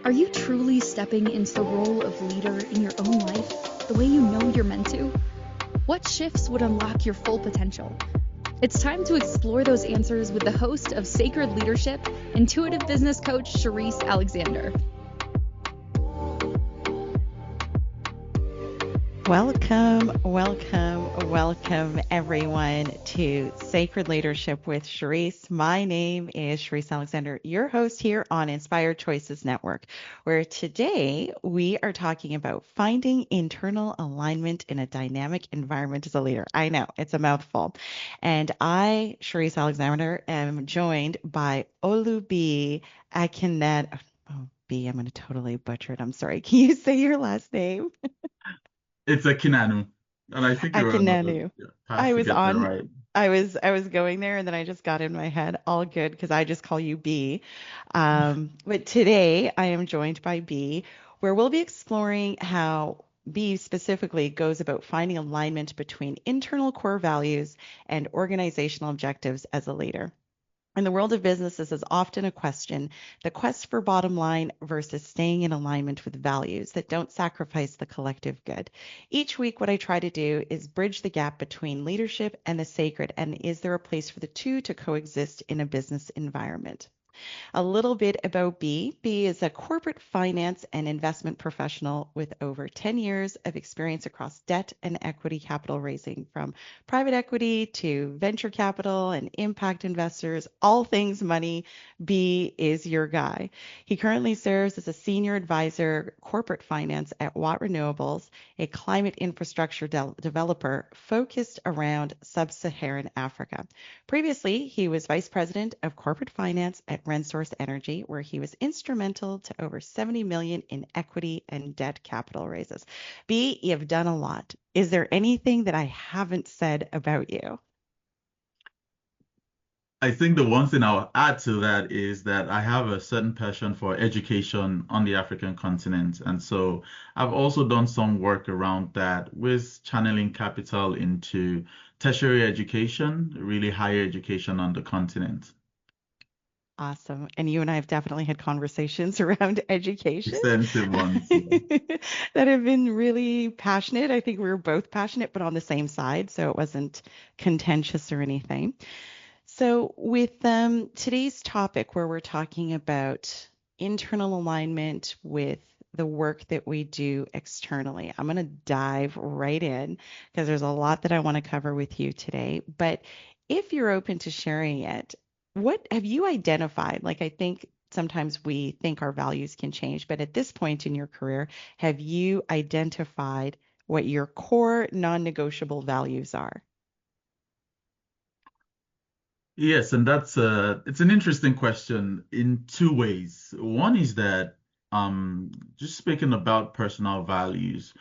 Are you truly stepping into the role of leader in your own life, the way you know you're meant to? What shifts would unlock your full potential? It's time to explore those answers with the host of Sacred Leadership, intuitive business coach Sherisse Alexander. Welcome everyone to Sacred Leadership with Sherisse. My name is Sherisse Alexander, your host here on Inspired Choices Network, where today we are talking about finding internal alignment in a dynamic environment as a leader. I know it's a mouthful. And I, Sherisse Alexander, am joined by Olubiyi Akinnaanu. Oh, B, I'm going to totally butcher it. I'm sorry. Can you say your last name? It's Akinnaanu, and I think you're on the Akinnaanu. path I to was get that on. right. I was going there, and then I just got in my head. All good, because I just call you B. But today I am joined by B, where we'll be exploring how B specifically goes about finding alignment between internal core values and organizational objectives as a leader. In the world of business, this is often a question, the quest for bottom line versus staying in alignment with values that don't sacrifice the collective good. Each week, what I try to do is bridge the gap between leadership and the sacred, and is there a place for the two to coexist in a business environment? A little bit about B. B is a corporate finance and investment professional with over 10 years of experience across debt and equity capital raising, from private equity to venture capital and impact investors, all things money. B is your guy. He currently serves as a senior advisor, corporate finance at Watt Renewables, a climate infrastructure developer focused around sub-Saharan Africa. Previously, he was vice president of corporate finance at RenSource Energy, where he was instrumental to over 70 million in equity and debt capital raises. B, you've done a lot. Is there anything that I haven't said about you? I think the one thing I'll add to that is that I have a certain passion for education on the African continent. And so I've also done some work around that with channeling capital into tertiary education, really higher education on the continent. Awesome. And you and I have definitely had conversations around education Extensive ones. that have been really passionate. I think we were both passionate, but on the same side, so it wasn't contentious or anything. So with today's topic, where we're talking about internal alignment with the work that we do externally, I'm going to dive right in because there's a lot that I want to cover with you today. But if you're open to sharing it, what have you identified? Like, I think sometimes we think our values can change, but at this point in your career, have you identified what your core non-negotiable values are? Yes, and it's an interesting question in two ways. One is that just speaking about personal values,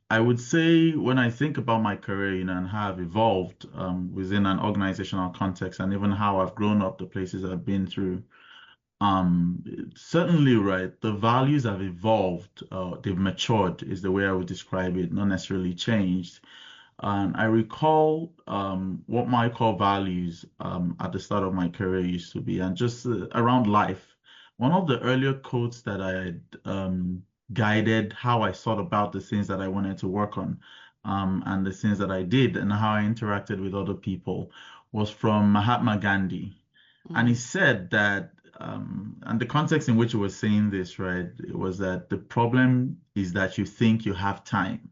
I would say when I think about my career, and how I've evolved within an organizational context, and even how I've grown up, the places I've been through, certainly right, the values have evolved, they've matured is the way I would describe it, not necessarily changed. And I recall what my core values at the start of my career used to be, and just around life. One of the earlier quotes that I had guided how I thought about the things that I wanted to work on, and the things that I did, and how I interacted with other people, was from Mahatma Gandhi. And he said that, and the context in which he was saying this, right, it was that the problem is that you think you have time.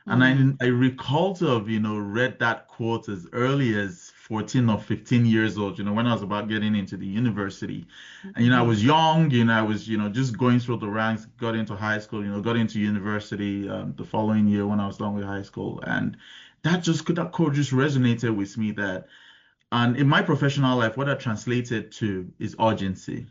And I recall to have, read that quote as early as 14 or 15 years old, when I was about getting into the university. And, I was young, I was, just going through the ranks, got into high school, got into university the following year when I was done with high school. And that quote just resonated with me and in my professional life, what that translated to is urgency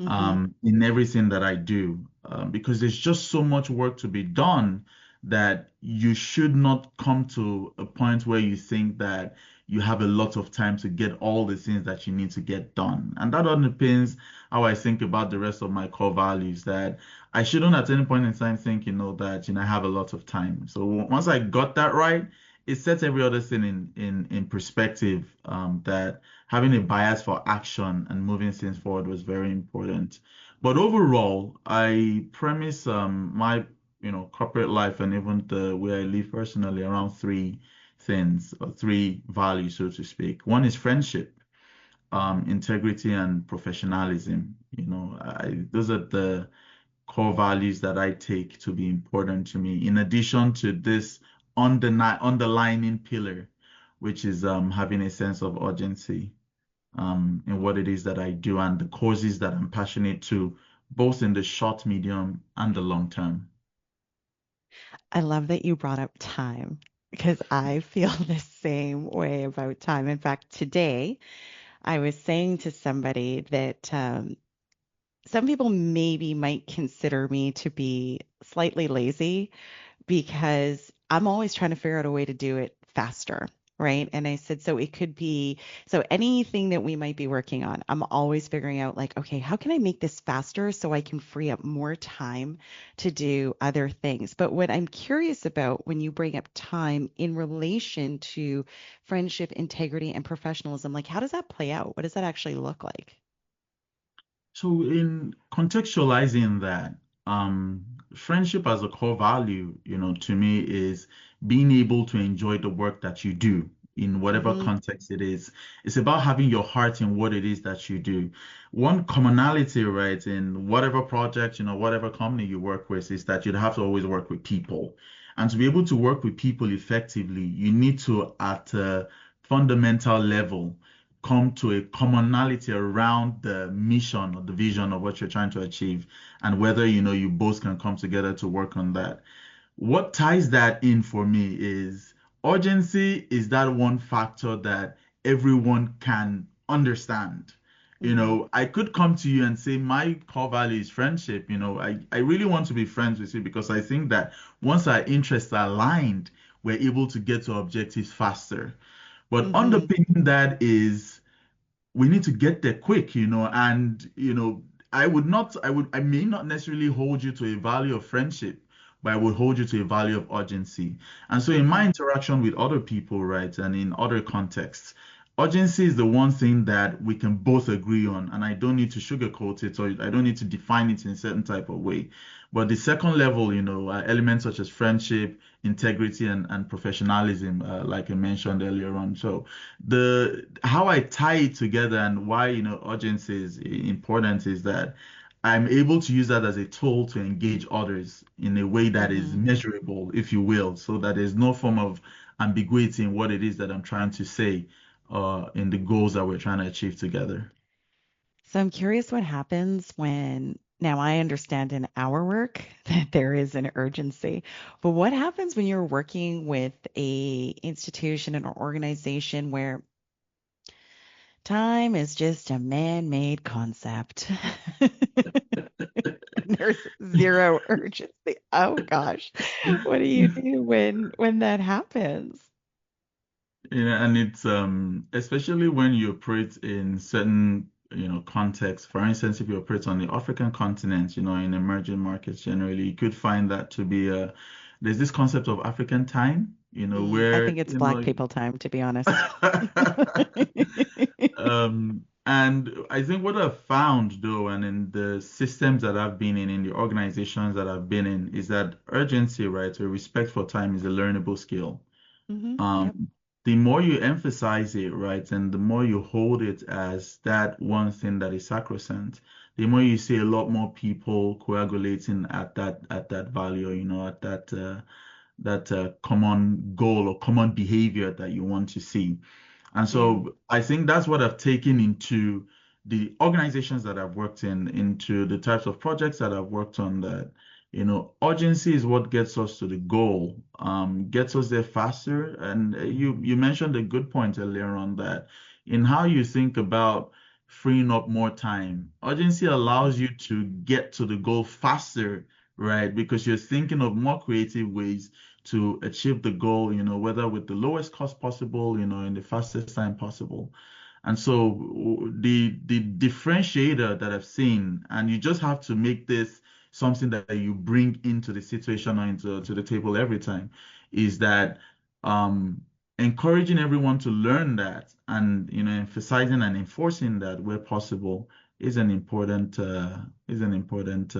in everything that I do, because there's just so much work to be done that you should not come to a point where you think that you have a lot of time to get all the things that you need to get done. And that underpins how I think about the rest of my core values, that I shouldn't at any point in time think, that, I have a lot of time. So once I got that right, it sets every other thing in perspective. That having a bias for action and moving things forward was very important. But overall, I premise my corporate life and even the way I live personally around three things or three values, so to speak. One is friendship, integrity, and professionalism. Those are the core values that I take to be important to me, in addition to this underlining pillar, which is having a sense of urgency in what it is that I do and the causes that I'm passionate to, both in the short, medium, and the long term. I love that you brought up time because I feel the same way about time. In fact, today I was saying to somebody that some people maybe might consider me to be slightly lazy because I'm always trying to figure out a way to do it faster. Right. And I said, so it could be, so anything that we might be working on, I'm always figuring out, like, okay, how can I make this faster so I can free up more time to do other things? But what I'm curious about when you bring up time in relation to friendship, integrity, and professionalism, like, how does that play out? What does that actually look like? So in contextualizing that, um, friendship as a core value, to me is being able to enjoy the work that you do in whatever Mm-hmm. context it is. It's about having your heart in what it is that you do. One commonality, right, in whatever project, whatever company you work with is that you'd have to always work with people. And to be able to work with people effectively, you need to, at a fundamental level, come to a commonality around the mission or the vision of what you're trying to achieve, and whether you both can come together to work on that. What ties that in for me is urgency is that one factor that everyone can understand. Mm-hmm. I could come to you and say my core value is friendship. I really want to be friends with you because I think that once our interests are aligned, we're able to get to objectives faster. But Mm-hmm. underpinning that is we need to get there quick, and I may not necessarily hold you to a value of friendship, but I would hold you to a value of urgency. And so in my Mm-hmm. interaction with other people, right, and in other contexts, urgency is the one thing that we can both agree on, and I don't need to sugarcoat it or I don't need to define it in a certain type of way. But the second level, elements such as friendship, integrity, and professionalism, like I mentioned earlier on. So the how I tie it together and why urgency is important is that I'm able to use that as a tool to engage others in a way that is Mm-hmm. measurable, if you will, so that there's no form of ambiguity in what it is that I'm trying to say, in the goals that we're trying to achieve together. So I'm curious what happens when, now I understand in our work that there is an urgency, but what happens when you're working with a institution and an organization where time is just a man-made concept? There's zero urgency. Oh gosh. What do you do when that happens? And it's especially when you operate in certain contexts. For instance, if you operate on the African continent, in emerging markets generally, you could find that to be a there's this concept of African time, I where think it's black people time, to be honest. And I think what I've found though, and in the systems that I've been in the organizations that I've been in, is that urgency, right, or respect for time is a learnable skill. Yep. um, the more you emphasize it, right, and the more you hold it as that one thing that is sacrosanct, the more you see a lot more people coagulating at that value, at that common goal or common behavior that you want to see. And Yeah. so I think that's what I've taken into the organizations that I've worked in, into the types of projects that I've worked on, that, urgency is what gets us to the goal, gets us there faster. And you mentioned a good point earlier on that in how you think about freeing up more time, urgency allows you to get to the goal faster, right? Because you're thinking of more creative ways to achieve the goal, whether with the lowest cost possible, in the fastest time possible. And so the differentiator that I've seen, and you just have to make this something that you bring into the situation or into to the table every time, is that um, encouraging everyone to learn that and emphasizing and enforcing that where possible is an important element.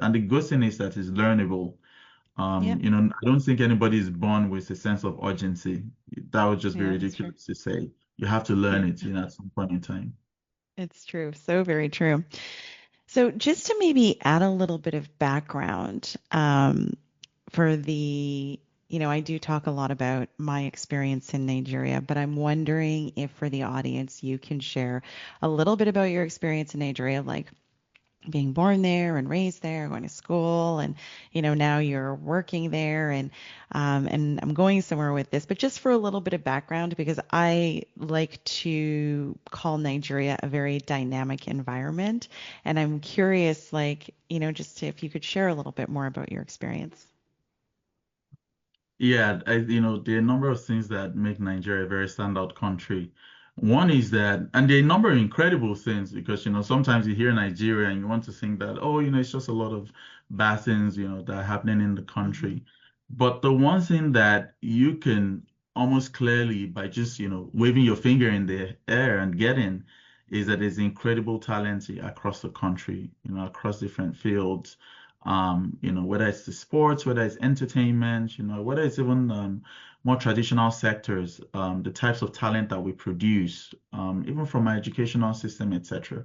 And the good thing is that it's learnable. Yeah, I don't think anybody is born with a sense of urgency. That would just be yeah, that's true. ridiculous to say. You have to learn Yeah, it, at some point in time. it's true. So very true. So just to maybe add a little bit of background, for I do talk a lot about my experience in Nigeria, but I'm wondering if for the audience you can share a little bit about your experience in Nigeria, like being born there and raised there, going to school, and now you're working there, and I'm going somewhere with this, but just for a little bit of background, because I like to call Nigeria a very dynamic environment, and I'm curious, like, just if you could share a little bit more about your experience. Yeah, there are a number of things that make Nigeria a very standout country. One is that, and there are a number of incredible things because, sometimes you hear Nigeria and you want to think that, oh, it's just a lot of bad things, that are happening in the Hmm. country. But the one thing that you can almost clearly, by just, waving your finger in the air and getting, is that there's incredible talent across the country, across different fields, whether it's the sports, whether it's entertainment, whether it's even more traditional sectors, the types of talent that we produce, even from our educational system, etc.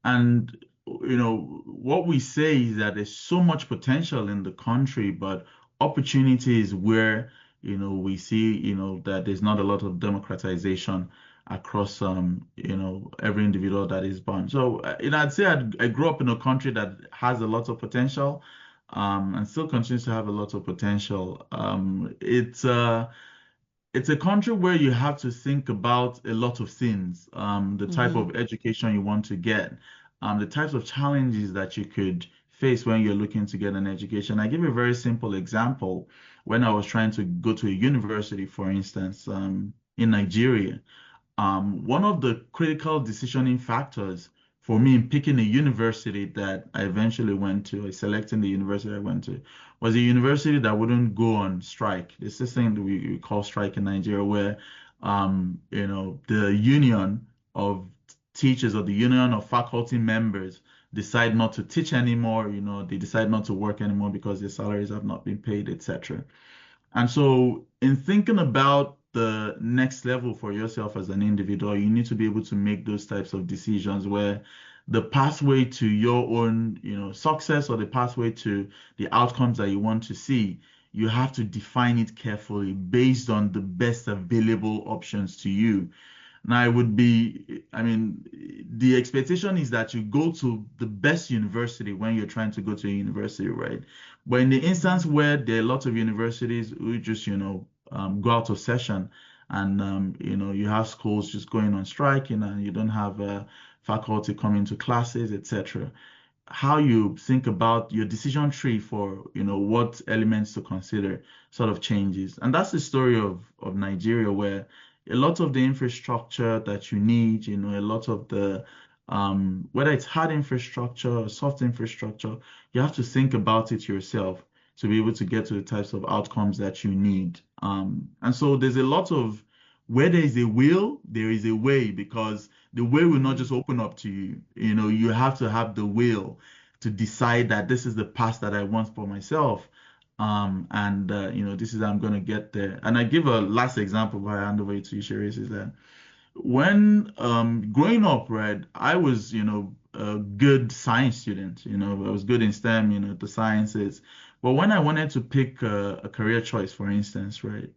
And what we say is that there's so much potential in the country, but opportunity is where we see that there's not a lot of democratization across every individual that is born. So I'd say I grew up in a country that has a lot of potential, and still continues to have a lot of potential. It's a country where you have to think about a lot of things, the type Hmm. of education you want to get, the types of challenges that you could face when you're looking to get an education. I give a very simple example. When I was trying to go to a university, for instance, in Nigeria, one of the critical decisioning factors for me in picking a university that I eventually went to, or selecting the university I went to, was a university that wouldn't go on strike. There's this thing that we call strike in Nigeria, where the union of teachers or the union of faculty members decide not to teach anymore. They decide not to work anymore because their salaries have not been paid, etc. And so, in thinking about the next level for yourself as an individual, you need to be able to make those types of decisions where the pathway to your own, success or the pathway to the outcomes that you want to see, you have to define it carefully based on the best available options to you. Now, it would be, I mean, the expectation is that you go to the best university when you're trying to go to a university, right? But in the instance Hmm. where there are lots of universities who just, go out of session and, you have schools just going on strike, and you don't have faculty coming to classes, etc. How you think about your decision tree for what elements to consider sort of changes. And that's the story of Nigeria, where a lot of the infrastructure that you need, a lot of the whether it's hard infrastructure or soft infrastructure, you have to think about it yourself to be able to get to the types of outcomes that you need. And so there's a lot of where there is a will, there is a way, because the way will not Hmm. just open up to you. You have to have the will to decide that this is the path that I want for myself. And this is how I'm gonna get there. And I give a last example before I hand over to you, Sherisse, is that when growing up, right, I was, a good science student. I was good in STEM, the sciences. But when I wanted to pick a career choice, for instance, right,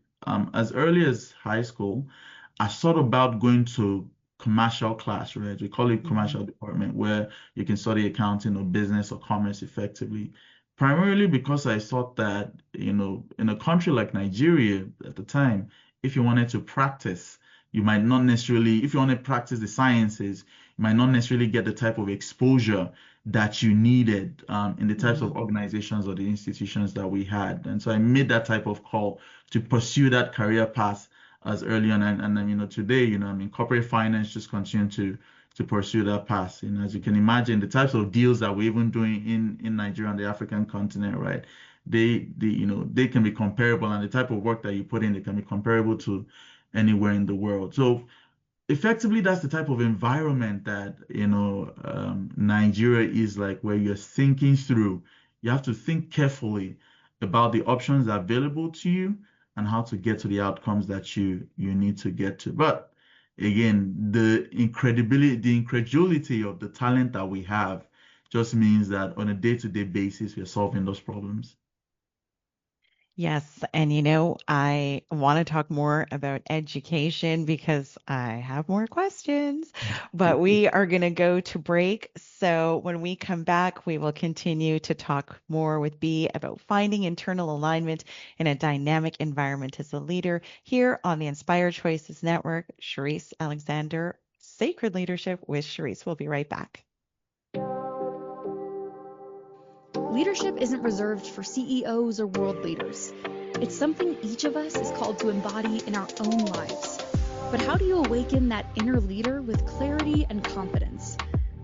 as early as high school, I thought about going to commercial class, right? We call it Hmm. commercial department, where you can study accounting or business or commerce effectively. Primarily because I thought that, in a country like Nigeria at the time, if you wanted to practice, you might not necessarily, if you want to practice the sciences, you might not necessarily get the type of exposure that you needed in the types Hmm. of organizations or the institutions that we had. And so I made that type of call to pursue that career path as early on. And then, today, I'm in corporate finance, just continue to pursue that path. As you can imagine, the types of deals that we're even doing in Nigeria and the African continent, right? they can be comparable, and the type of work that you put in, they can be comparable to anywhere in the world. So effectively, that's the type of environment that, Nigeria is like, where you're thinking through. You have to think carefully about the options available to you and how to get to the outcomes that you need to get to. But again, the incredulity of the talent that we have just means that on a day-to-day basis, we're solving those problems. Yes, and I want to talk more about education because I have more questions, but we are going to go to break. So when we come back, we will continue to talk more with B about finding internal alignment in a dynamic environment as a leader here on the Inspired Choices Network. Sherisse Alexander, Sacred Leadership with Sherisse. We'll be right back. Leadership isn't reserved for CEOs or world leaders. It's something each of us is called to embody in our own lives. But how do you awaken that inner leader with clarity and confidence?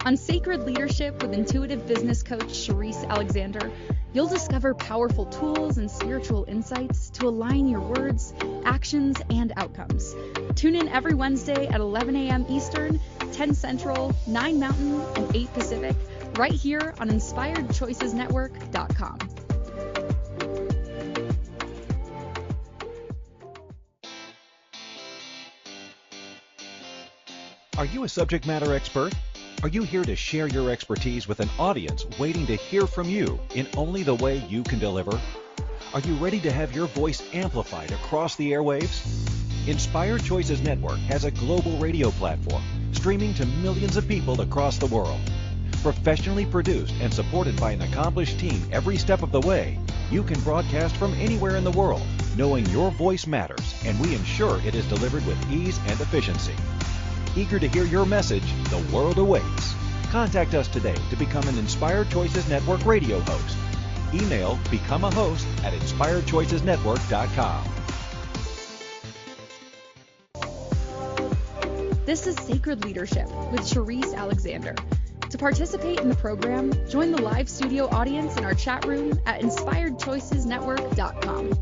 On Sacred Leadership with intuitive business coach Sherisse Alexander, you'll discover powerful tools and spiritual insights to align your words, actions, and outcomes. Tune in every Wednesday at 11 a.m. Eastern, 10 Central, 9 Mountain, and 8 Pacific, right here on InspiredChoicesNetwork.com. Are you a subject matter expert? Are you here to share your expertise with an audience waiting to hear from you in only the way you can deliver? Are you ready to have your voice amplified across the airwaves? Inspired Choices Network has a global radio platform streaming to millions of people across the world. Professionally produced and supported by an accomplished team every step of the way, you can broadcast from anywhere in the world, knowing your voice matters, and we ensure it is delivered with ease and efficiency. Eager to hear your message, the world awaits. Contact us today to become an Inspired Choices Network radio host. Email become a host at inspiredchoicesnetwork.com. This is Sacred Leadership with Sherisse Alexander. To participate in the program, join the live studio audience in our chat room at inspiredchoicesnetwork.com.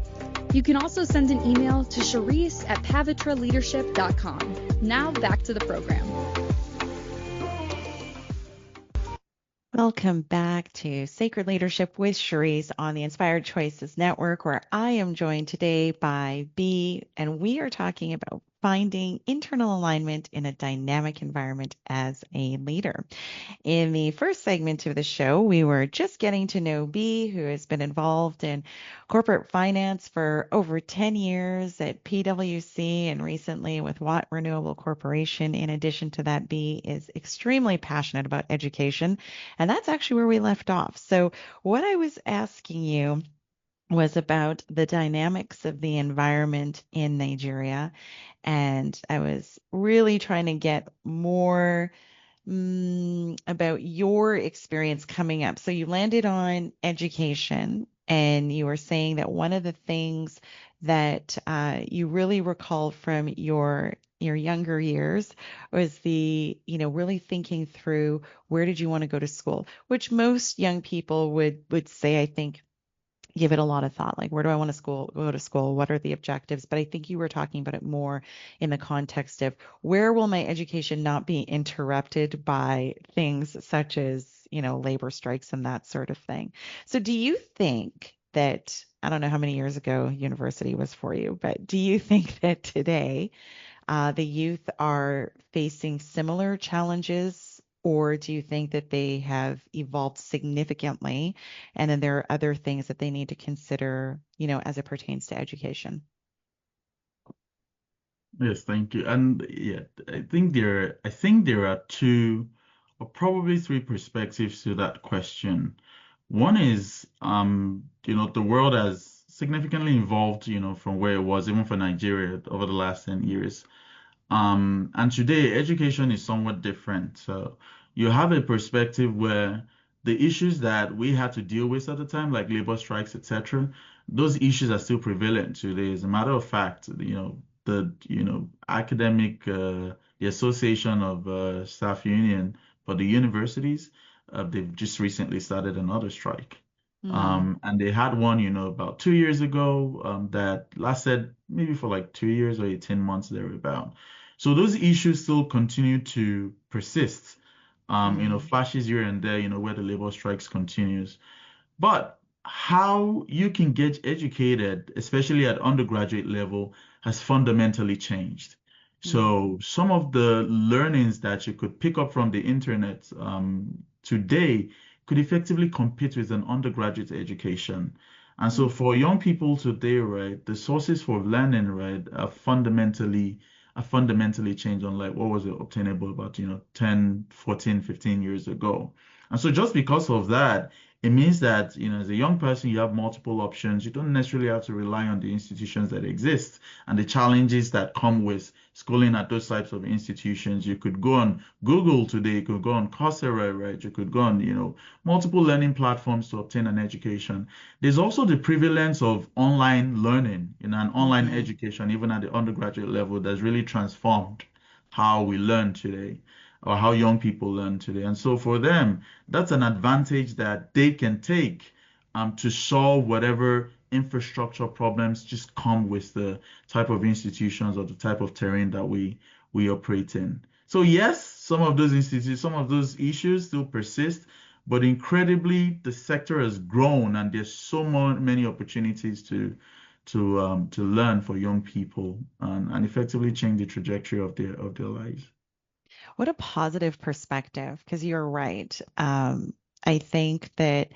You can also send an email to Sherisse@pavitraleadership.com. Now back to the program. Welcome back to Sacred Leadership with Sherisse on the Inspired Choices Network, where I am joined today by B, and we are talking about finding internal alignment in a dynamic environment as a leader. In the first segment of the show, we were just getting to know B, who has been involved in corporate finance for over 10 years at PwC and recently with Watt Renewable Corporation. In addition to that, B is extremely passionate about education, and that's actually where we left off. So what I was asking you was about the dynamics of the environment in Nigeria, and I was really trying to get more about your experience coming up. So you landed on education, and you were saying that one of the things that you really recalled from your younger years was the, really thinking through where did you want to go to school, which most young people would say, I think, give it a lot of thought, like where do I want to go to school? What are the objectives? But I think you were talking about it more in the context of where will my education not be interrupted by things such as, labor strikes and that sort of thing. So do you think that, I don't know how many years ago university was for you, but do you think that today the youth are facing similar challenges, or do you think that they have evolved significantly and then there are other things that they need to consider, as it pertains to education? Yes, thank you. And yeah, I think there are two or probably three perspectives to that question. One is, the world has significantly evolved, from where it was, even for Nigeria, over the last 10 years. And today, education is somewhat different. So you have a perspective where the issues that we had to deal with at the time, like labor strikes, etc., those issues are still prevalent today. As a matter of fact, the Association of Staff Union for the universities, they've just recently started another strike. And they had one, about 2 years ago, that lasted maybe for like 2 years or 18 months thereabout. So those issues still continue to persist. Flashes here and there, where the labor strikes continues. But how you can get educated, especially at undergraduate level, has fundamentally changed. So some of the learnings that you could pick up from the internet today could effectively compete with an undergraduate education. And so for young people today, right, the sources for learning, right, are fundamentally changed on like what was obtainable about, 10, 14, 15 years ago. And so just because of that, it means that, as a young person, you have multiple options. You don't necessarily have to rely on the institutions that exist and the challenges that come with schooling at those types of institutions. You could go on Google today, you could go on Coursera, right? You could go on, multiple learning platforms to obtain an education. There's also the prevalence of online learning, and online education, even at the undergraduate level, that's really transformed how we learn today or how young people learn today. And so for them, that's an advantage that they can take to solve whatever infrastructure problems just come with the type of institutions or the type of terrain that we operate in. So yes, some of those institutions, some of those issues still persist, but incredibly, the sector has grown, and there's so many opportunities to learn for young people and effectively change the trajectory of their lives. What a positive perspective, because you're right. I think that,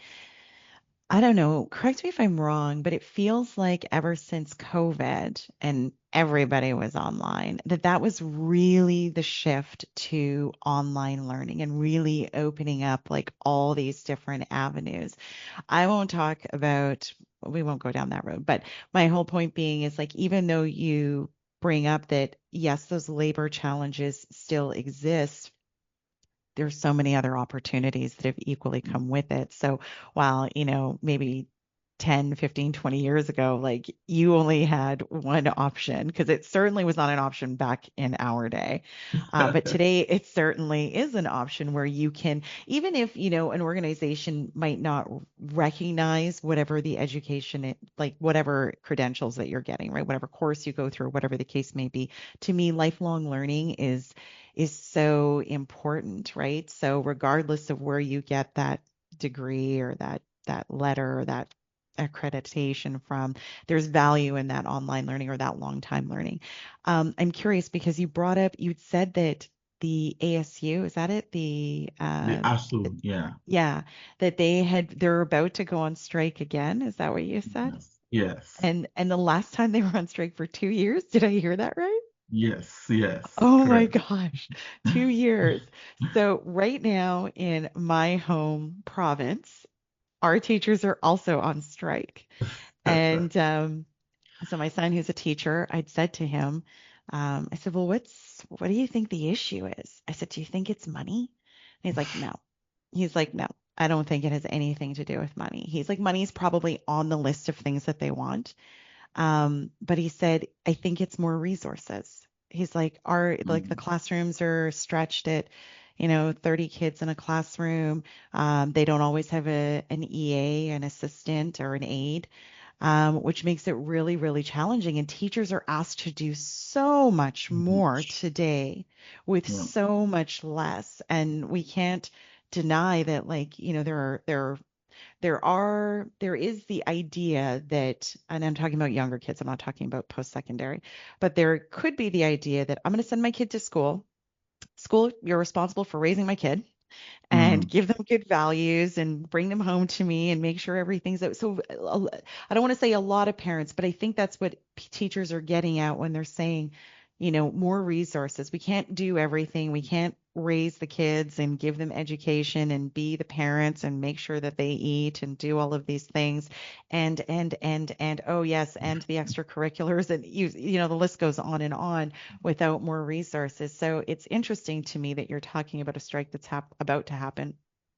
I don't know, correct me if I'm wrong, but it feels like ever since COVID and everybody was online, that was really the shift to online learning and really opening up like all these different avenues. I won't talk about, we won't go down that road, but my whole point being is like, even though you bring up that, yes, those labor challenges still exist, there's so many other opportunities that have equally come with it. So while, maybe 10, 15, 20 years ago, like you only had one option, because it certainly was not an option back in our day. But today it certainly is an option where you can, even if, an organization might not recognize whatever the education, like whatever credentials that you're getting, right? Whatever course you go through, whatever the case may be. To me, lifelong learning is so important, right? So regardless of where you get that degree or that letter or that accreditation from, there's value in that online learning or that long time learning. I'm curious because you'd said that the ASU, is that it? The ASU, yeah. Yeah, that they're about to go on strike again. Is that what you said? Yes. Yes. And the last time they were on strike for 2 years, did I hear that right? Yes. Yes. Oh my Correct. gosh, 2 years. So right now in my home province, our teachers are also on strike. And so my son, who's a teacher, I'd said to him, I said, well, what do you think the issue is? I said, do you think it's money? And he's like, no. He's like, no, I don't think it has anything to do with money. He's like, money's probably on the list of things that they want. But he said, I think it's more resources. He's like, the Mm, classrooms are stretched at, 30 kids in a classroom. They don't always have an EA, an assistant, or an aide, which makes it really, really challenging. And teachers are asked to do so much more much. today with Yeah. so much less. And we can't deny that, like, there is the idea that, and I'm talking about younger kids, I'm not talking about post-secondary, but there could be the idea that I'm going to send my kid to school. School, you're responsible for raising my kid and Mm, give them good values and bring them home to me and make sure everything's out. So I don't want to say a lot of parents, but I think that's what teachers are getting at when they're saying, more resources. We can't do everything. We can't raise the kids and give them education and be the parents and make sure that they eat and do all of these things. And oh yes, and the extracurriculars, and the list goes on and on without more resources. So it's interesting to me that you're talking about a strike that's about to happen.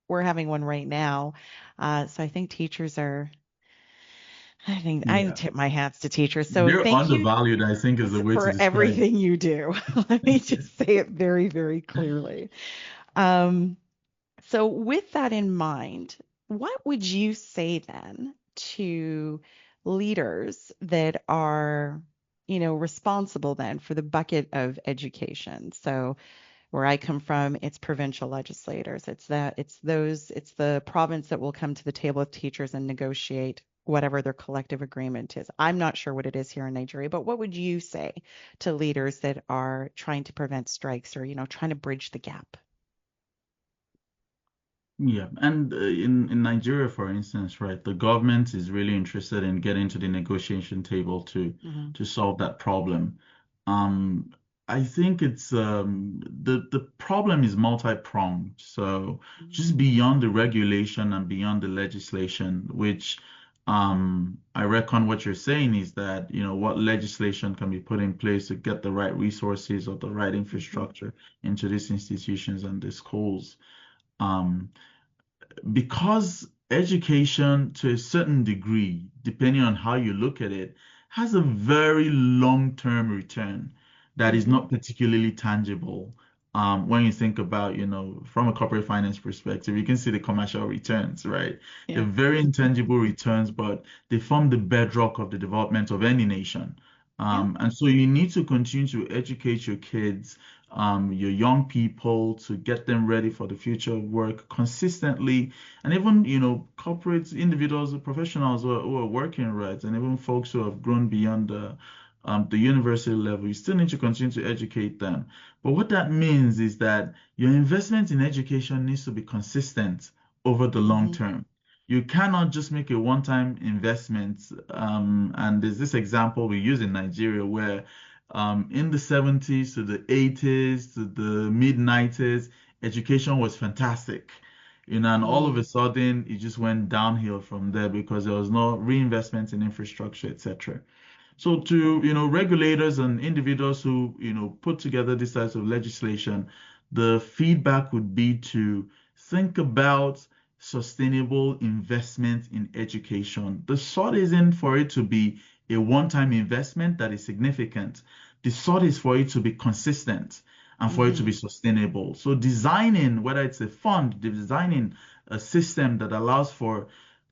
We're having one right now. So I think I yeah. tip my hats to teachers. So They're thank you undervalued, I think, is the way to for describe. everything you do. Let me just say it very, very clearly. Um, so with that in mind, what would you say then to leaders that are, responsible then for the bucket of education? So where I come from, it's provincial legislators. It's the province that will come to the table with teachers and negotiate whatever their collective agreement is. I'm not sure what it is here in Nigeria, but what would you say to leaders that are trying to prevent strikes or, trying to bridge the gap? Yeah, and in Nigeria, for instance, right, the government is really interested in getting to the negotiation table Hmm. to solve that problem. Um, I think it's the problem is multi-pronged. So just beyond the regulation and beyond the legislation, which I reckon what you're saying is that, what legislation can be put in place to get the right resources or the right Hmm. infrastructure into these institutions and the schools. Um, because education, to a certain degree, depending on how you look at it, has a very long-term return that is Hmm. not particularly tangible. When you think about, from a corporate finance perspective, you can see the commercial returns, right? They're Yeah. very intangible returns, but they form the bedrock of the development of any nation. Yeah. And so you need to continue to educate your kids, your young people, to get them ready for the future of work consistently, and even corporates, individuals, professionals who are working, right, and even folks who have grown beyond the university level, you still need to continue to educate them. But what that means is that your investment in education needs to be consistent over the long Hmm. term. You cannot just make a one-time investment. And there's this example we use in Nigeria where in the 70s to the 80s to the mid 90s, education was fantastic. And all of a Mm. sudden it just went downhill from there because there was no reinvestment in infrastructure, etc. So to, regulators and individuals who, put together these types of legislation, the feedback would be to think about sustainable investment in education. The sort isn't for it to be a one-time investment that is significant. The sort is for it to be consistent and for it to be Hmm. sustainable. So designing, whether it's a fund, designing a system that allows for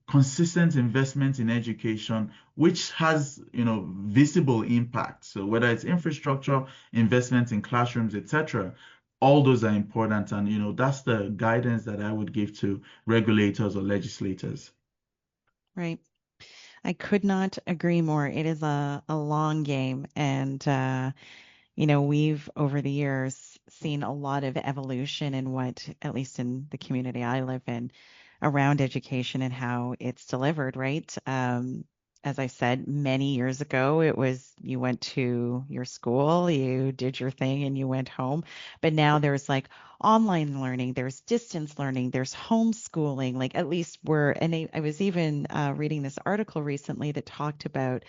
consistent investment in education, which has, visible impact. So whether it's infrastructure, investment in classrooms, etc., all those are important. And, that's the guidance that I would give to regulators or legislators. Right. I could not agree more. It is a long game. And, we've over the years seen a lot of evolution in what, at least in the community I live in, around education and how it's delivered, right? As I said, many years ago, it was you went to your school, you did your thing, and you went home. But now there's like online learning, there's distance learning, there's homeschooling. Like at least and I was even reading this article recently that talked about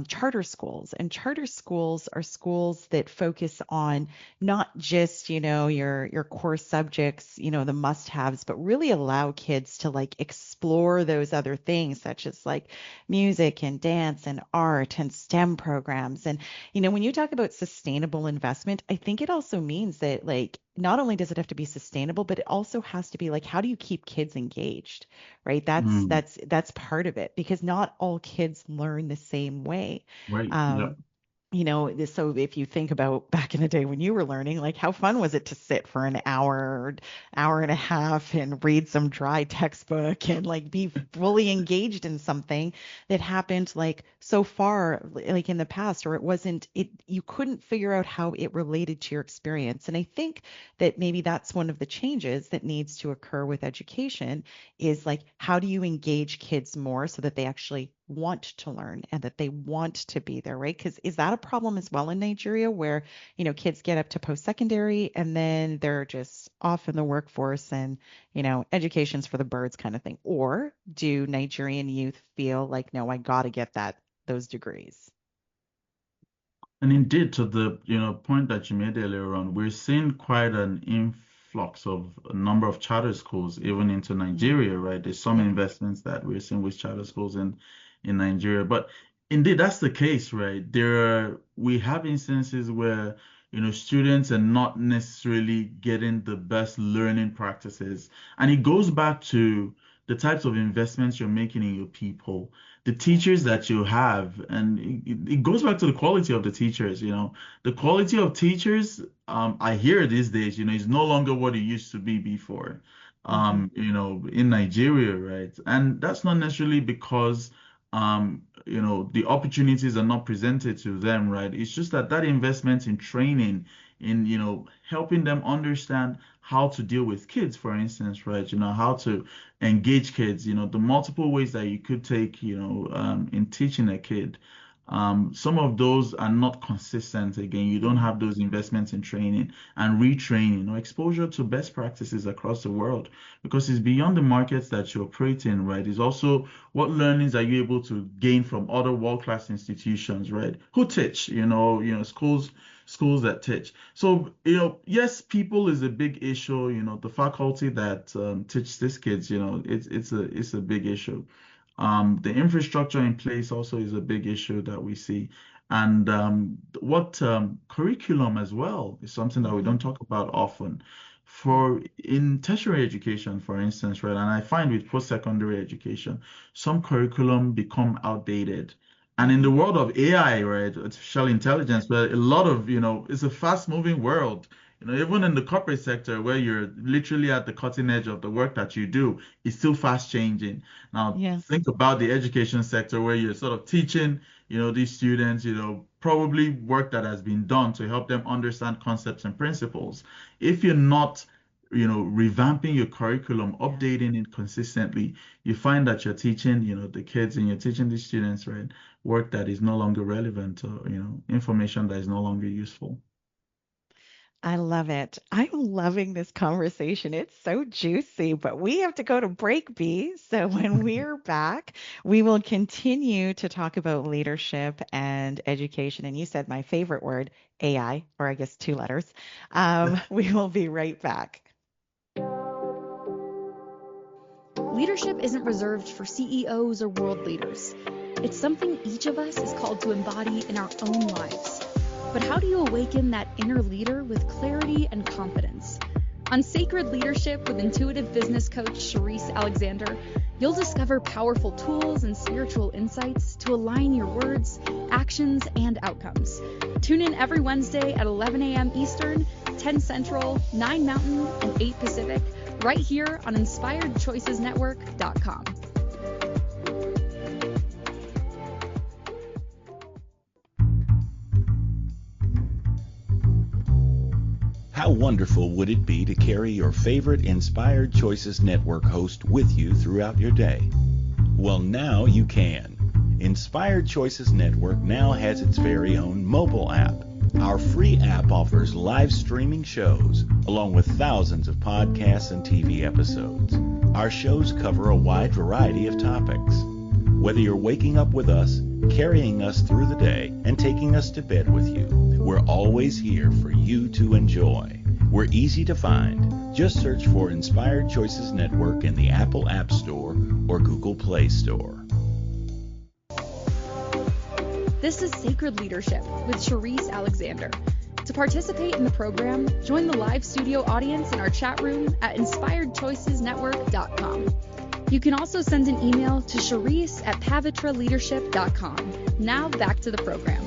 charter schools. And charter schools are schools that focus on not just, your core subjects, the must-haves, but really allow kids to like explore those other things such as like music and dance and art and STEM programs. And, when you talk about sustainable investment, I think it also means that like not only does it have to be sustainable, but it also has to be like, how do you keep kids engaged, right? That's Mm, that's that's part of it because not all kids learn the same way. right. Um, Yep. so if you think about back in the day when you were learning, like how fun was it to sit for an hour, or hour and a half and read some dry textbook and like be fully engaged in something that happened like so far like in the past, or you couldn't figure out how it related to your experience. And I think that maybe that's one of the changes that needs to occur with education is like how do you engage kids more so that they actually want to learn and that they want to be there, right? Because is that a problem as well in Nigeria where, kids get up to post-secondary and then they're just off in the workforce and, education's for the birds kind of thing? Or do Nigerian youth feel like, no, I got to get those degrees? And indeed, to the point that you made earlier on, we're seeing quite an influx of a number of charter schools even into Mm. Nigeria, right? There's some Yeah. investments that we're seeing with charter schools in Nigeria, but indeed that's the case, right? We have instances where students are not necessarily getting the best learning practices, and it goes back to the types of investments you're making in your people, the teachers that you have, and it goes back to the quality of the teachers, the quality of teachers, I hear these days, is no longer what it used to be before, Hmm. in Nigeria, right? And that's not necessarily because, the opportunities are not presented to them, right? It's just that investment in training, in, helping them understand how to deal with kids, for instance, right? How to engage kids, the multiple ways that you could take, in teaching a kid. Some of those are not consistent. Again, you don't have those investments in training and retraining or exposure to best practices across the world because it's beyond the markets that you operate in, right? It's also what learnings are you able to gain from other world-class institutions, right? Who teach, schools that teach. So, yes, people is a big issue. The faculty that teach these kids, it's a big issue. The infrastructure in place also is a big issue that we see. And what curriculum as well is something that we Hmm. don't talk about often. For in tertiary education, for instance, right? And I find with post-secondary education, some curriculum become outdated. And in the Hmm. world of AI, right, artificial intelligence, where a lot of, it's a fast-moving world. Even in the corporate sector where you're literally at the cutting edge of the work that you do, it's still fast changing. Now, Yeah. think about the education sector where you're sort of teaching, these students, probably work that has been done to help them understand concepts and principles. If you're not, revamping your curriculum, Yeah. updating it consistently, you find that you're teaching, the kids and you're teaching the students, right, work that is no longer relevant or, information that is no longer useful. I love it. I'm loving this conversation. It's so juicy, but we have to go to break, B. So when we're back, we will continue to talk about leadership and education. And you said my favorite word, AI, or I guess two letters. We will be right back. Leadership isn't reserved for CEOs or world leaders. It's something each of us is called to embody in our own lives. But how do you awaken that inner leader with clarity and confidence? On Sacred Leadership with intuitive business coach Sherisse Alexander, you'll discover powerful tools and spiritual insights to align your words, actions, and outcomes. Tune in every Wednesday at 11 a.m. Eastern, 10 Central, 9 Mountain, and 8 Pacific, right here on InspiredChoicesNetwork.com. How wonderful would it be to carry your favorite Inspired Choices Network host with you throughout your day? Well, now you can. Inspired Choices Network now has its very own mobile app. Our free app offers live streaming shows, along with thousands of podcasts and TV episodes. Our shows cover a wide variety of topics. Whether you're waking up with us, carrying us through the day, and taking us to bed with you, we're always here for you to enjoy. We're easy to find. Just search for Inspired Choices Network in the Apple App Store or Google Play Store. This is Sacred Leadership with Sherisse Alexander. To participate in the program, join the live studio audience in our chat room at InspiredChoicesNetwork.com. You can also send an email to Sherisse@pavitraleadership.com. Now back to the program.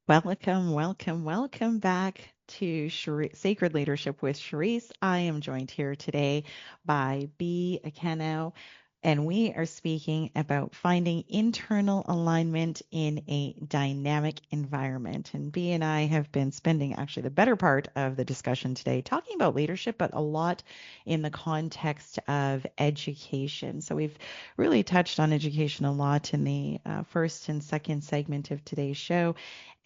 Welcome back to Sacred Leadership with Sherisse. I am joined here today by Biyi Akinnaanu, and we are speaking about finding internal alignment in a dynamic environment. And Biyi and I have been spending actually the better part of the discussion today talking about leadership, but a lot in the context of education. So we've really touched on education a lot in the first and second segment of today's show.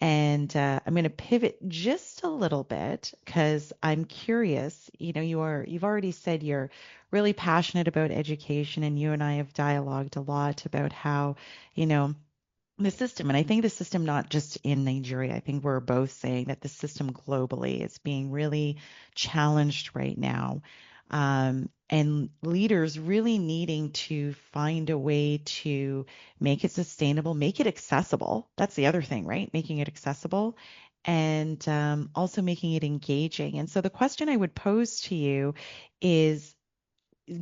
And I'm going to pivot just a little bit because I'm curious. You've already said you're really passionate about education, and you and I have dialogued a lot about how, you know, the system, and I think the system not just in Nigeria. I think we're both saying that the system globally is being really challenged right now. And leaders really needing to find a way to make it sustainable, make it accessible. That's the other thing, right? Making it accessible and also making it engaging. And so the question I would pose to you is,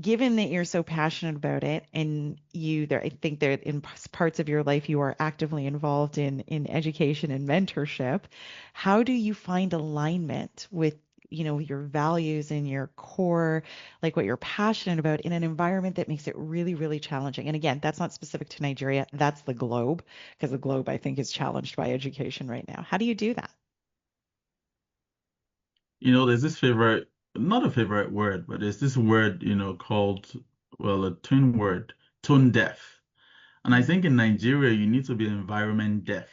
given that you're so passionate about it, and I think that in parts of your life you are actively involved in education and mentorship, how do you find alignment with, your values and your core, like what you're passionate about, in an environment that makes it really, really challenging? And again, that's not specific to Nigeria, that's the globe, because the globe, I think, is challenged by education right now. How do you do that? There's this favorite, not a favorite word, but there's this word, called, well, a twin word, tone deaf. And I think in Nigeria, you need to be environment deaf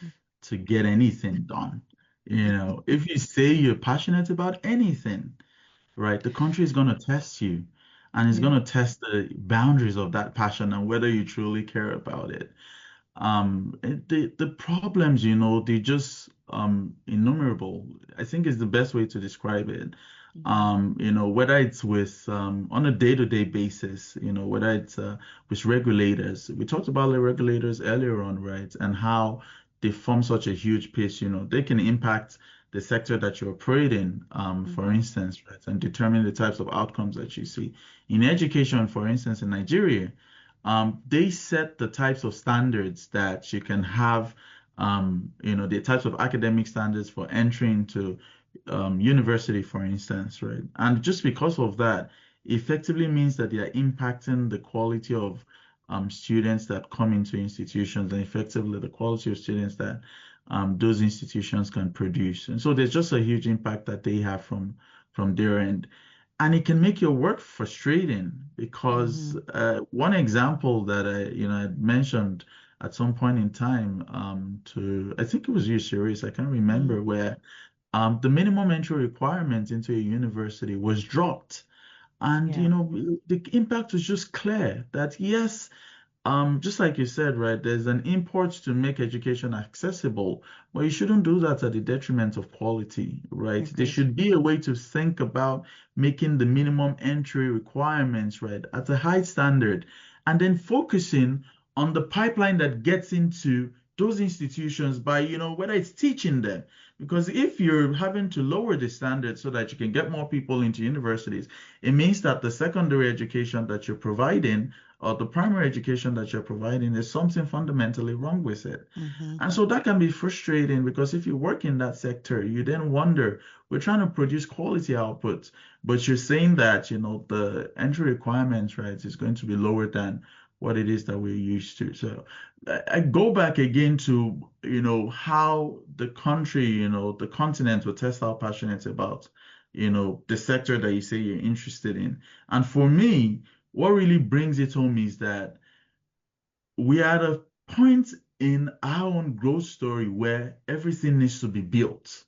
to get anything done. If you say you're passionate about anything, right, the country is going to test you, and it's Yeah. going to test the boundaries of that passion and whether you truly care about it. The problems, they just innumerable. I think is the best way to describe it. Mhm. Whether it's with on a day-to-day basis, whether it's with regulators. We talked about the regulators earlier on, right? And how they form such a huge piece, they can impact the sector that you operate in, for Mhm. instance, right, and determine the types of outcomes that you see. In education, for instance, in Nigeria, they set the types of standards that you can have, the types of academic standards for entering to university, for instance, right? And just because of that, effectively means that they are impacting the quality of students that come into institutions, and effectively the quality of students that those institutions can produce. And so there's just a huge impact that they have from their end. And it can make your work frustrating because Mhm. one example that I mentioned at some point in time, I think it was you, Sherisse, I can't Mhm. remember, where the minimum entry requirement into a university was dropped. And Yeah. the impact was just clear that yes, just like you said, right, there's an import to make education accessible, but you shouldn't do that at the detriment of quality, right? There Agreed. should be a way to think about making the minimum entry requirements, right, at a high standard, and then focusing on the pipeline that gets into those institutions by, whether it's teaching them. Because if you're having to lower the standard so that you can get more people into universities, it means that the secondary education that you're providing, or the primary education that you're providing, there's something fundamentally wrong with it. Mhm. And so that can be frustrating because if you work in that sector, you then wonder, we're trying to produce quality outputs, but you're saying that, the entry requirements, right, is going to be lower than what it is that we're used to. So I go back again to, how the country, the continent will test how passionate about, the sector that you say you're interested in. And for me, what really brings it home is that we are at a point in our own growth story where everything needs to be built.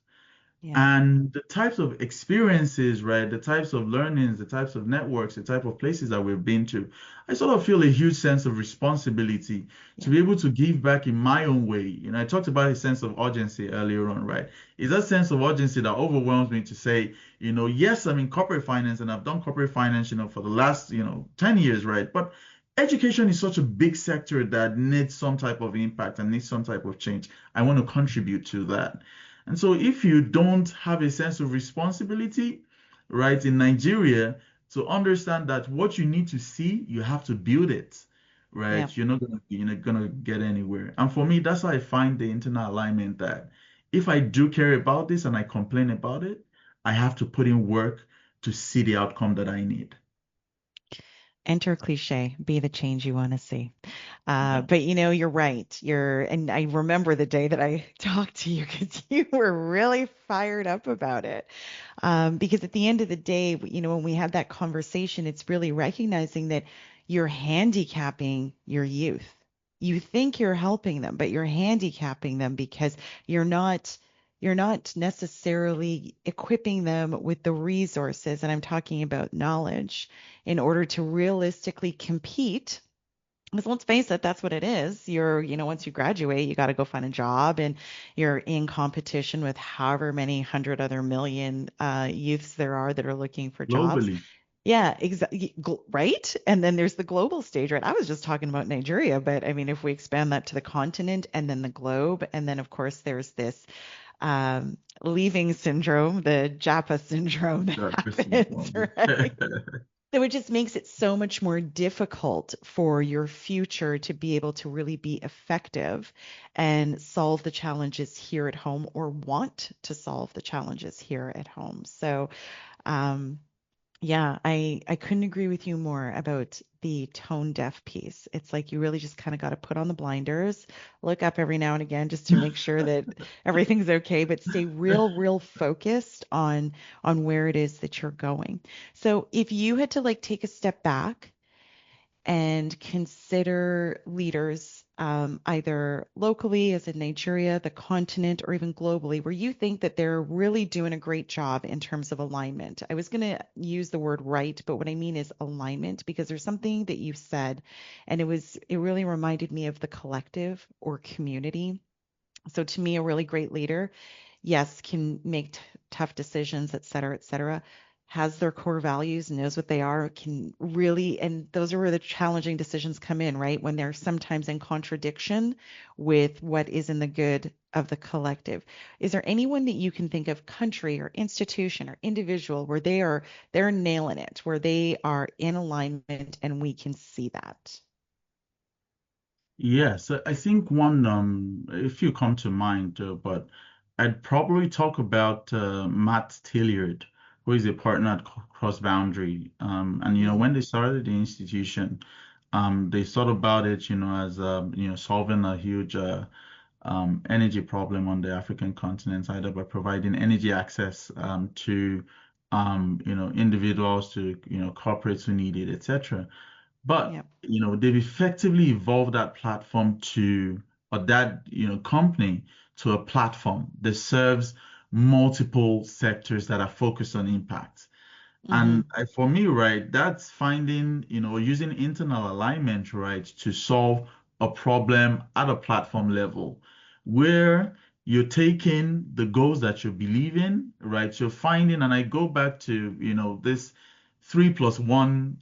Yeah. And the types of experiences, right, the types of learnings, the types of networks, the type of places that we've been to, I sort of feel a huge sense of responsibility to Yeah. be able to give back in my own way. I talked about a sense of urgency earlier on, right? It's that sense of urgency that overwhelms me to say, yes, I'm in corporate finance and I've done corporate finance, for the last, 10 years, right? But education is such a big sector that needs some type of impact and needs some type of change. I want to contribute to that. And so if you don't have a sense of responsibility, right, in Nigeria, to understand that what you need to see, you have to build it, Yeah. right? You're not gonna get anywhere. And for me, that's how I find the internal alignment that if I do care about this and I complain about it, I have to put in work to see the outcome that I need. Enter cliche, be the change you want to see. Yeah. But you're right. And I remember the day that I talked to you because you were really fired up about it. Because at the end of the day, when we have that conversation, it's really recognizing that you're handicapping your youth. You think you're helping them, but you're handicapping them because you're not you're not necessarily equipping them with the resources, and I'm talking about knowledge, in order to realistically compete. Because let's face it, that's what it is. Once you graduate, you got to go find a job, and you're in competition with however many hundred other million youths there are that are looking for jobs. Globally. Yeah, exactly. Right. And then there's the global stage, right? I was just talking about Nigeria, but I mean, if we expand that to the continent and then the globe, and then of course there's this leaving syndrome, the Japa syndrome that That person happens, right? So it just makes it so much more difficult for your future to be able to really be effective and solve the challenges here at home or want to solve the challenges here at home. So, um, yeah, I couldn't agree with you more about the tone deaf piece. It's like you really just kind of got to put on the blinders, look up every now and again just to make sure that everything's okay, but stay real focused on where it is that you're going. So if you had to like take a step back and consider leaders, either locally, as in Nigeria, the continent, or even globally, where you think that they're really doing a great job in terms of alignment. I was going to use the word right, but what I mean is alignment, because there's something that you said, and it really reminded me of the collective or community. So to me, a really great leader, yes, can make tough decisions, et cetera, has their core values, knows what they are, can really, and those are where the challenging decisions come in, right? When they're sometimes in contradiction with what is in the good of the collective. Is there anyone that you can think of, country or institution or individual, where they're nailing it, where they are in alignment and we can see that? Yes, I think a few come to mind, but I'd probably talk about Matt Tilliard, who is a partner at Cross Boundary. And Mm-hmm. when they started the institution, they thought about it, as solving a huge energy problem on the African continent, either by providing energy access to individuals, to corporates who need it, etc. But Yep. they've effectively evolved that company to a platform that serves multiple sectors that are focused on impact. Mm-hmm. And for me, right, that's finding, using internal alignment, right, to solve a problem at a platform level where you're taking the goals that you believe in, right? You're finding, and I go back to, this 3+1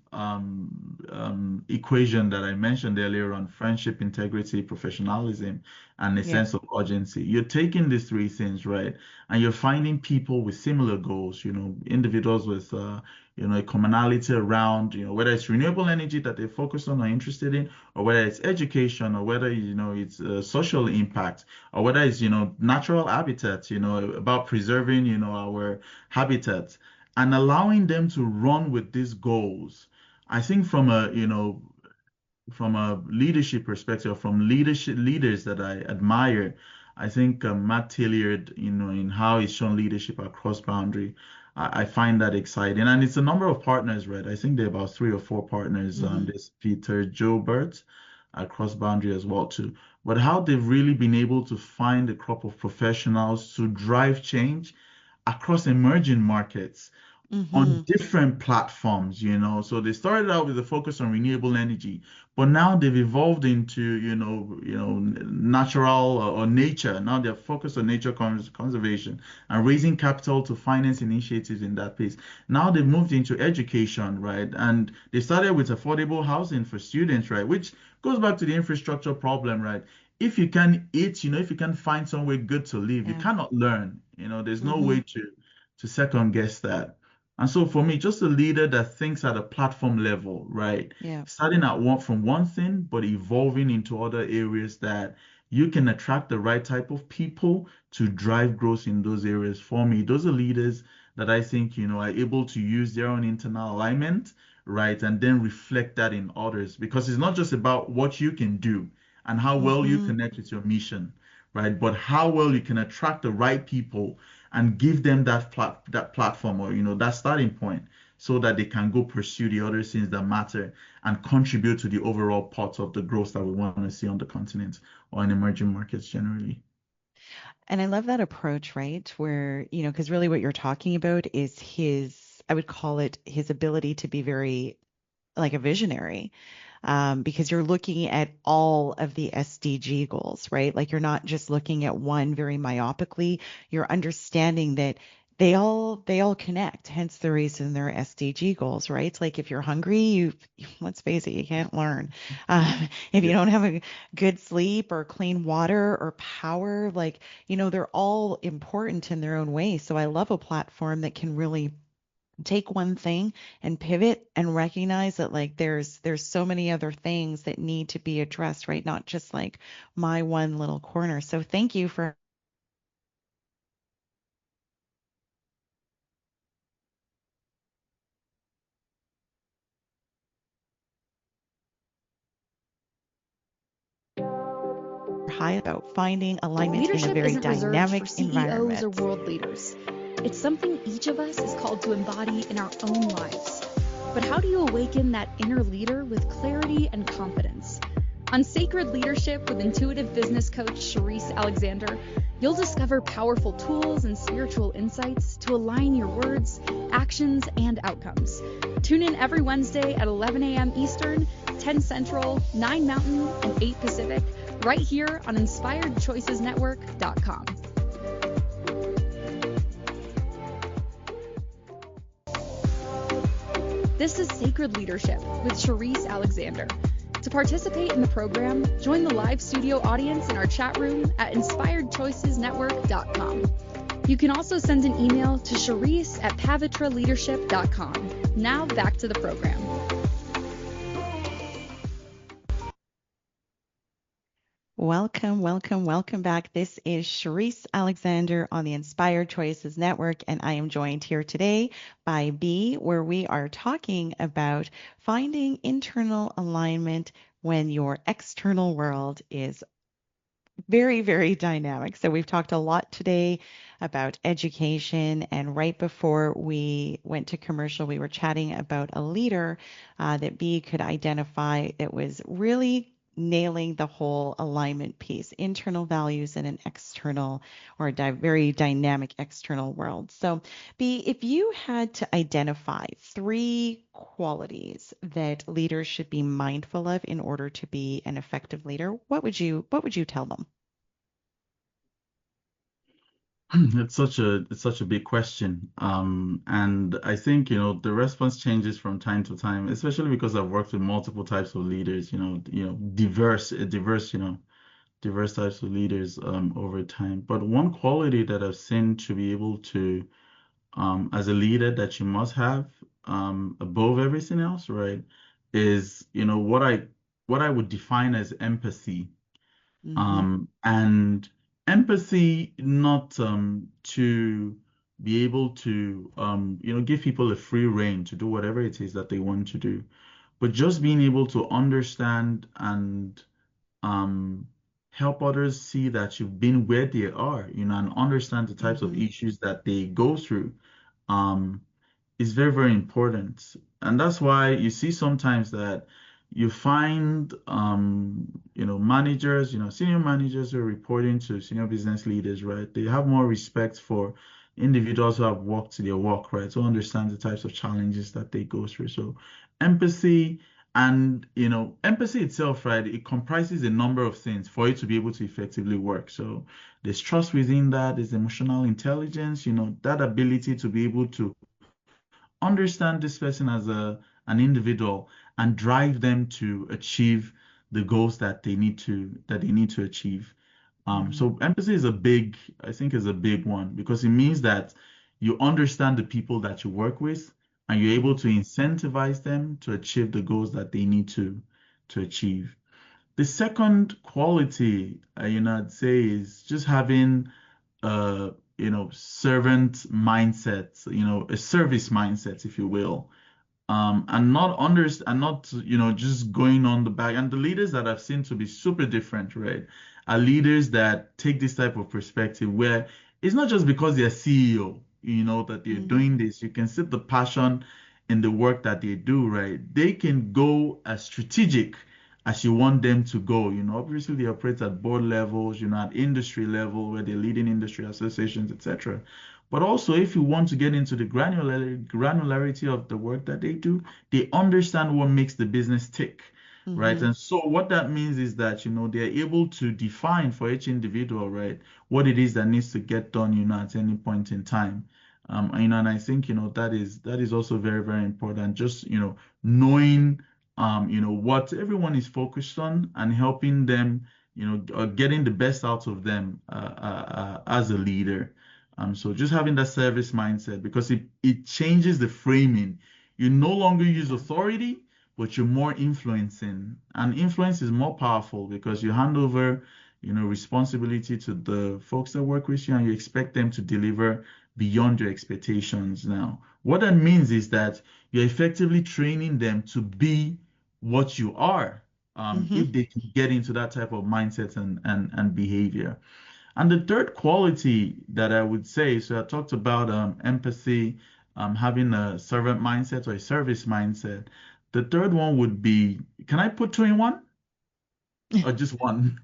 equation that I mentioned earlier on friendship, integrity, professionalism, and a Yep. sense of urgency. You're taking these three things, right? And you're finding people with similar goals, individuals with a commonality around, whether it's renewable energy that they focus on or interested in, or whether it's education, or whether, it's social impact, or whether it's, natural habitats, about preserving, our habitats and allowing them to run with these goals. I think from a leadership perspective, from leadership leaders that I admire, I think Matt Tilliard, in how he's shown leadership across boundary, I find that exciting. And it's a number of partners, right? I think there are about three or four partners. Mm-hmm. There's Peter Joubert across boundary as well too. But how they've really been able to find a crop of professionals to drive change across emerging markets on Mm-hmm. different platforms, So they started out with a focus on renewable energy, but now they've evolved into, natural or nature. Now they're focused on nature conservation and raising capital to finance initiatives in that pace. Now they've moved into education, right? And they started with affordable housing for students, right? Which goes back to the infrastructure problem, right? If you can eat, if you can find somewhere good to live, you Yeah. cannot learn. There's no Mm-hmm. way to second guess that. And so for me, just a leader that thinks at a platform level, right? Yeah. Starting at from one thing, but evolving into other areas that you can attract the right type of people to drive growth in those areas. For me, those are leaders that I think, are able to use their own internal alignment, right? And then reflect that in others because it's not just about what you can do and how well you Mm-hmm. connect with your mission, right? But how well you can attract the right people and give them that platform or that starting point so that they can go pursue the other things that matter and contribute to the overall part of the growth that we want to see on the continent or in emerging markets generally. And I love that approach, right? Where, because really what you're talking about is I would call it his ability to be very like a visionary, because you're looking at all of the SDG goals, right? Like you're not just looking at one very myopically, you're understanding that they all connect, hence the reason they're SDG goals, right? It's like if you're hungry, let's face it, you can't learn. If you Yeah. don't have a good sleep or clean water or power, like, they're all important in their own way. So I love a platform that can really take one thing and pivot and recognize that like there's so many other things that need to be addressed, right? Not just like my one little corner. So thank you for high about finding alignment in a Leadership very isn't reserved for dynamic CEOs or environment. world leaders. It's something each of us is called to embody in our own lives. But how do you awaken that inner leader with clarity and confidence? On Sacred Leadership with intuitive business coach Sherisse Alexander, you'll discover powerful tools and spiritual insights to align your words, actions, and outcomes. Tune in every Wednesday at 11 a.m. Eastern, 10 Central, 9 Mountain, and 8 Pacific, right here on InspiredChoicesNetwork.com. This is Sacred Leadership with Sherisse Alexander. To participate in the program, join the live studio audience in our chat room at InspiredChoicesNetwork.com. You can also send an email to Sherisse@pavitraleadership.com. Now back to the program. Welcome, welcome, welcome back. This is Sherisse Alexander on the Inspired Choices Network, and I am joined here today by Biyi, where we are talking about finding internal alignment when your external world is very, very dynamic. So we've talked a lot today about education, and right before we went to commercial, we were chatting about a leader that Biyi could identify that was really nailing the whole alignment piece, internal values in an external or very dynamic external world. So, Biyi, if you had to identify three qualities that leaders should be mindful of in order to be an effective leader, what would you tell them? It's such a big question. And I think, the response changes from time to time, especially because I've worked with multiple types of leaders, diverse types of leaders over time. But one quality that I've seen to be able to, as a leader, that you must have above everything else, right, is, what I would define as empathy. Mm-hmm. And empathy, not to be able to give people a free rein to do whatever it is that they want to do, but just being able to understand and um help others see that you've been where they are, and understand the types of Mm-hmm. issues that they go through. Um, is very, very important. And that's why you see sometimes that you find, managers, senior managers who are reporting to senior business leaders, right? They have more respect for individuals who have walked their walk, right? To understand the types of challenges that they go through. So empathy and, empathy itself, right? It comprises a number of things for it to be able to effectively work. So there's trust within that, there's emotional intelligence, that ability to be able to understand this person as an individual and drive them to achieve the goals that they need to achieve. Mm-hmm. So empathy is I think is a big one because it means that you understand the people that you work with and you're able to incentivize them to achieve the goals that they need to achieve. The second quality, I'd say is just having servant mindset, a service mindset, if you will, and not just going on the back. And the leaders that I've seen to be super different, right, are leaders that take this type of perspective where it's not just because they're CEO, that they're Mm-hmm. doing this. You can see the passion in the work that they do, right? They can go as strategic as you want them to go. Obviously they operate at board levels, at industry level where they're leading industry associations, etc. But also, if you want to get into the granularity of the work that they do, they understand what makes the business tick, right? Mm-hmm. And so what that means is that, they're able to define for each individual, right, what it is that needs to get done, at any point in time. And I think, that is also very, very important. Just, knowing, what everyone is focused on and helping them, getting the best out of them as a leader. So just having that service mindset, because it changes the framing. You no longer use authority, but you're more influencing. And influence is more powerful because you hand over, responsibility to the folks that work with you, and you expect them to deliver beyond your expectations now. What that means is that you're effectively training them to be what you are, Hmm. if they can get into that type of mindset and behavior. And the third quality that I would say, so I talked about empathy, having a servant mindset or a service mindset. The third one would be, can I put two in one or just one?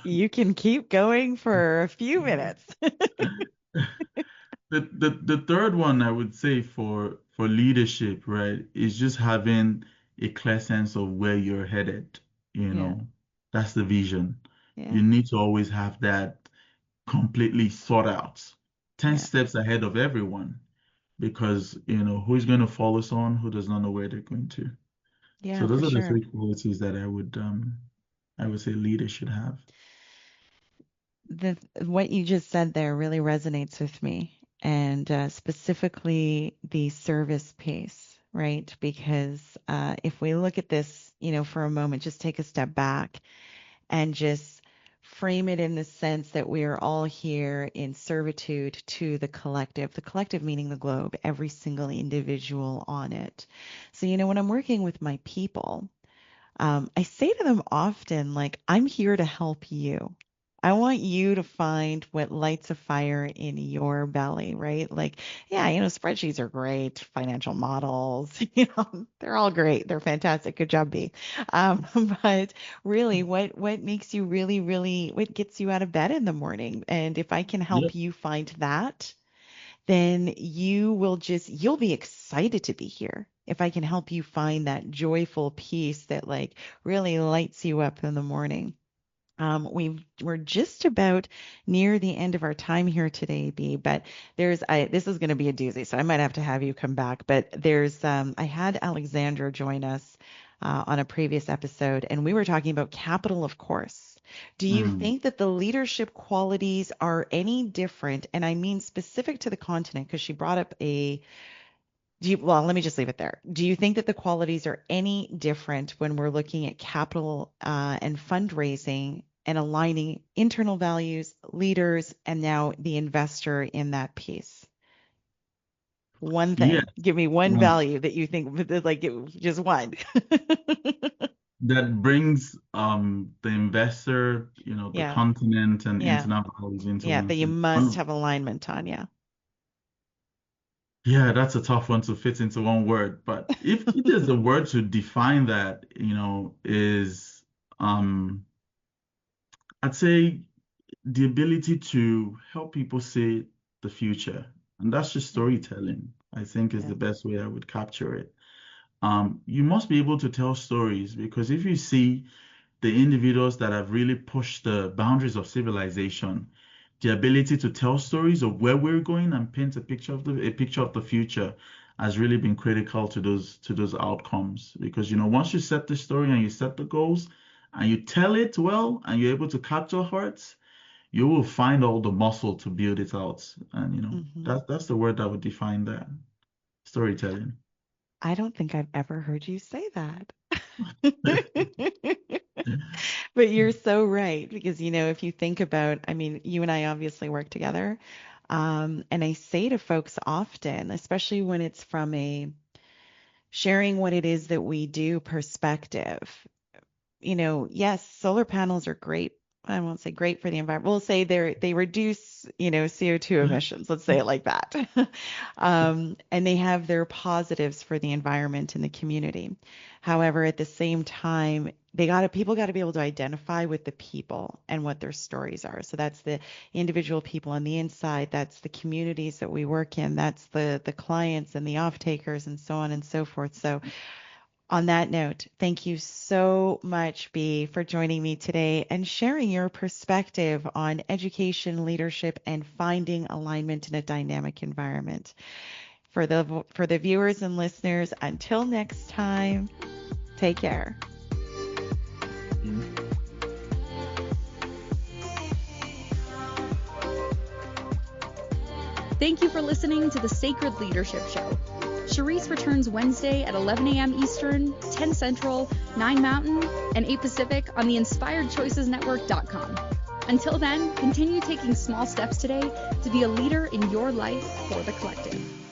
You can keep going for a few minutes. The third one I would say for leadership, right, is just having a clear sense of where you're headed. You Yeah, know, that's the vision. yeah, You need to always have that completely thought out, 10 yeah, steps ahead of everyone, because who's going to follow someone who does not know where they're going to. So yeah, for those are the sure. three qualities that I would say leaders should have. The what you just said there really resonates with me, and specifically the service piece, right? Because if we look at this, for a moment, just take a step back and just frame it in the sense that we are all here in servitude to the collective meaning the globe, every single individual on it. So, when I'm working with my people, I say to them often, like, I'm here to help you. I want you to find what lights a fire in your belly, right? Like, yeah, spreadsheets are great, financial models, they're all great. They're fantastic. Good job, B. Um, but really, what makes you really, really, what gets you out of bed in the morning? And if I can Yep. help you find that, then you'll be excited to be here. If I can help you find that joyful peace that like really lights you up in the morning. We're just about near the end of our time here today, B, but this is going to be a doozy, so I might have to have you come back. But I had Alexandra join us on a previous episode, and we were talking about capital, of course. Do you Mm. think that the leadership qualities are any different? And I mean specific to the continent, because she brought up well, let me just leave it there. Do you think that the qualities are any different when we're looking at capital and fundraising and aligning internal values, leaders, and now the investor in that piece? One Yeah. thing. Give me one Um, value that you think, like, just one. that brings the investor, the Yeah, continent and yeah, internal values into yeah. one That you thing. must have alignment on. Yeah. Yeah, that's a tough one to fit into one word. But if there's a word to define that, is um, I'd say the ability to help people see the future. And that's just Yeah, storytelling, I think is yeah. the best way I would capture it. You must be able to tell stories, because if you see the individuals that have really pushed the boundaries of civilization, the ability to tell stories of where we're going and paint a picture of the future has really been critical to those outcomes. Because once you set the story and you set the goals and you tell it well and you're able to capture hearts, you will find all the muscle to build it out. And Hmm. that's the word that would define that. Storytelling. I don't think I've ever heard you say that. But you're so right because if you think about, I mean, you and I obviously work together. And I say to folks often, especially when it's from a sharing what it is that we do perspective, yes, solar panels are great. I won't say great for the environment. We'll say they reduce, CO2 emissions. Let's say it like that. And they have their positives for the environment and the community. However, at the same time, people got to be able to identify with the people and what their stories are. So that's the individual people on the inside. That's the communities that we work in. That's the clients and the off takers and so on and so forth. So On that note, thank you so much, Bee, for joining me today and sharing your perspective on education, leadership, and finding alignment in a dynamic environment. For the viewers and listeners, until next time, take care. Thank you for listening to the Sacred Leadership Show. Sherisse returns Wednesday at 11 a.m. Eastern, 10 Central, 9 Mountain, and 8 Pacific on the InspiredChoicesNetwork.com. Until then, continue taking small steps today to be a leader in your life for the collective.